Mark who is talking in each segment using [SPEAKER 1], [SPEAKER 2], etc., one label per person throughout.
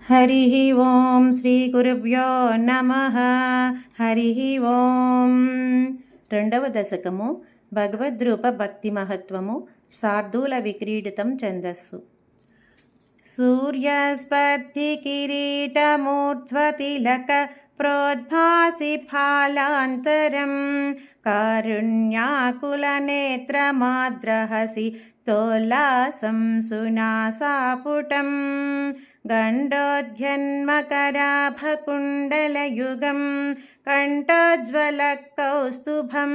[SPEAKER 1] हरिः ओं श्रीगुरुभ्यो नमः। हरिः ओं। రెండవ దశకము భగవద్రూప భక్తి మహత్వము శార్దూల విక్రీడితం ఛందస్సు. సూర్యస్పర్ధి కిరీటమూర్ధ్వతిలక ప్రోద్భాసి ఫాలాంతరం కారుణ్యాకులనేత్రమాద్రహసి తోల్లాసం సునాసాపుటం गण्डोद्यन्मकराभकुण्डलयुगं कण्ठोज्ज्वलकौस्तुभं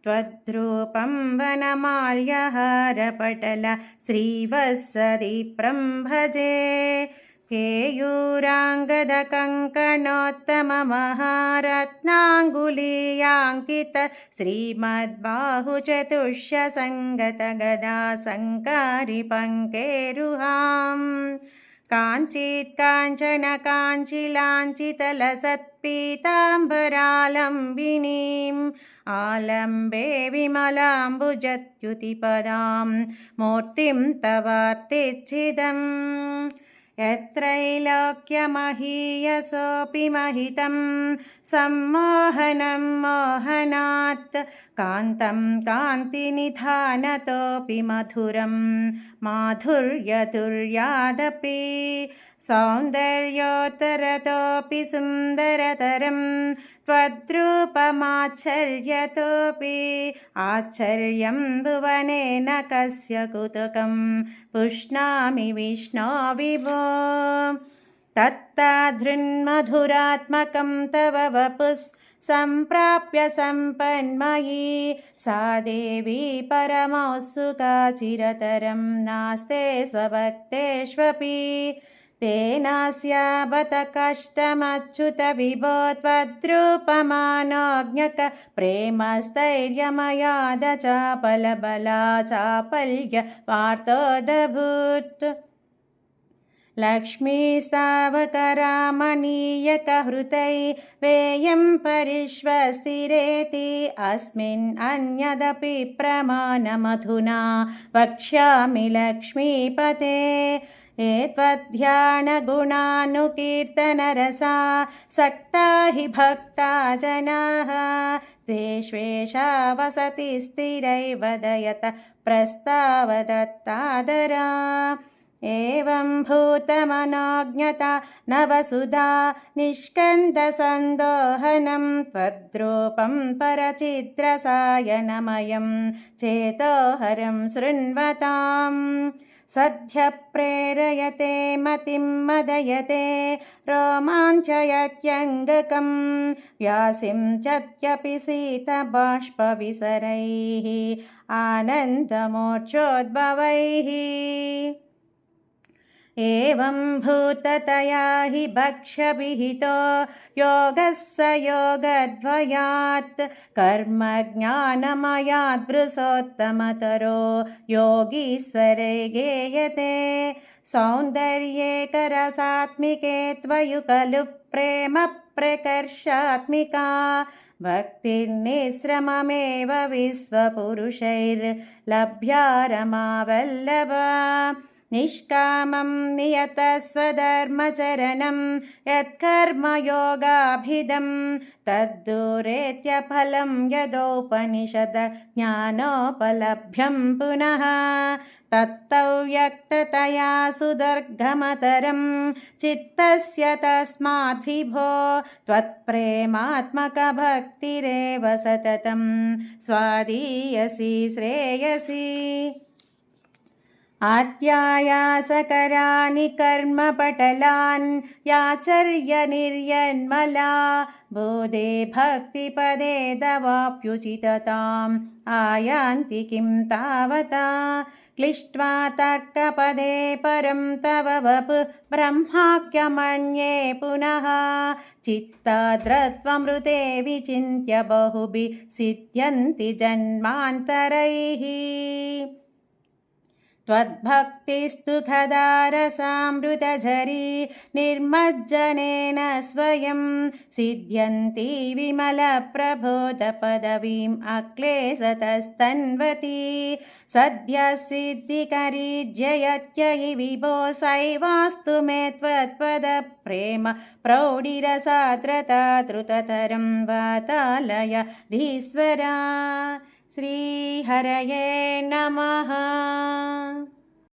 [SPEAKER 1] त्वद्रूपं वनमाल्यहारपटल श्रीवत्सदीप्रं भजे। केयूराङ्गदकङ्कणोत्तममहारत्नाङ्गुलीयाङ्कित श्रीमद्बाहुचतुष्यसङ्गतगदासङ्कारि पङ्केरुहाम् काञ्चित् काञ्चन काञ्चितलसत्पीताम्बरालम्बिनीम् आलम्बे विमलाम्बुजत्युतिपदां मूर्तिं तवार्तिच्छिदम् यत्रैलोक्यमहीयसोऽपि महितं सम्मोहनं मोहनात् कान्तं कान्तिनिधानतोऽपि मधुरं माधुर्यतुर्यादपि सौन्दर्योत्तरतोऽपि सुन्दरतरं त्वद्रूपमाश्चर्यतोऽपि आश्चर्यं भुवनेन कस्य कुतुकं पुष्णामि विष्णो विभो। तत्ताधृन्मधुरात्मकं तव वपुः सम्प्राप्य सम्पन्मयी सा देवी परमोत्सुका चिरतरं नास्ते स्वभक्तेष्वपि तेनास्या बत कष्टमच्युत विभो त्वद्रूपमानोज्ञक प्रेमस्थैर्यमयाद चापलबला चापल्य वार्तोदभूत् लक्ष्मीस्तावकरामणीयकहृतै वेयं परिष्वस्तिरेति अस्मिन् अन्यदपि प्रमाणमधुना वक्ष्यामि लक्ष्मीपते। एत्वद्ध्यानगुणानुकीर्तनरसा सक्ता हि भक्ता जनाः तेष्वेषा वसति स्थिरैव दयत प्रस्तावदत्तादरा। एवं भूतमनोज्ञता नवसुधा निष्कन्दसन्दोहनं त्वद्रूपं परचिद्रसायनमयं चेतोहरं शृण्वताम् सद्य प्रेरयते मतिं मदयते रोमाञ्चयत्यङ्गकं व्यासिं चत्यपि शीतबाष्पविसरैः आनन्दमोक्षोद्भवैः। एवं भूततया हि भक्ष्यविहितो योगः स योगद्वयात् कर्मज्ञानमयाद्भृसोत्तमतरो योगीश्वरे गेयते। सौन्दर्येकरसात्मिके त्वयि प्रेम प्रकर्षात्मिका भक्तिर्निःश्रममेव विश्वपुरुषैर्लभ्या रमावल्लभा। निष्कामं नियतस्वधर्मचरणं यत्कर्मयोगाभिधं तद्दूरेत्यफलं यदोपनिषद ज्ञानोपलभ्यं पुनः तत्तव्यक्ततया सुदर्गमतरं चित्तस्य तस्माद्विभो त्वत्प्रेमात्मकभक्तिरेव सततं स्वादीयसी श्रेयसी। आत्यायासकराणि कर्मपटलान् याचर्य निर्यन्मला बोधे भक्तिपदे तवाप्युचितताम् आयान्ति किं तावता। क्लिष्ट्वा तर्कपदे परं तव वपुः ब्रह्माख्यमन्ये पुनः चित्ताद्रत्वमृते विचिन्त्य बहुभिः सिद्ध्यन्ति जन्मान्तरैः। त्वद्भक्तिस्तु खदारसामृतझरी निर्मज्जनेन स्वयं सिद्ध्यन्ति विमलप्रबोधपदवीम् अक्लेशतस्तन्वती सद्यः सिद्धिकरी जयत्ययि विभो सैवास्तु मे त्वत्पदप्रेम प्रौढिरसाद्रता द्रुततरं वातालय धीश्वरा। श्रीहरये नमः।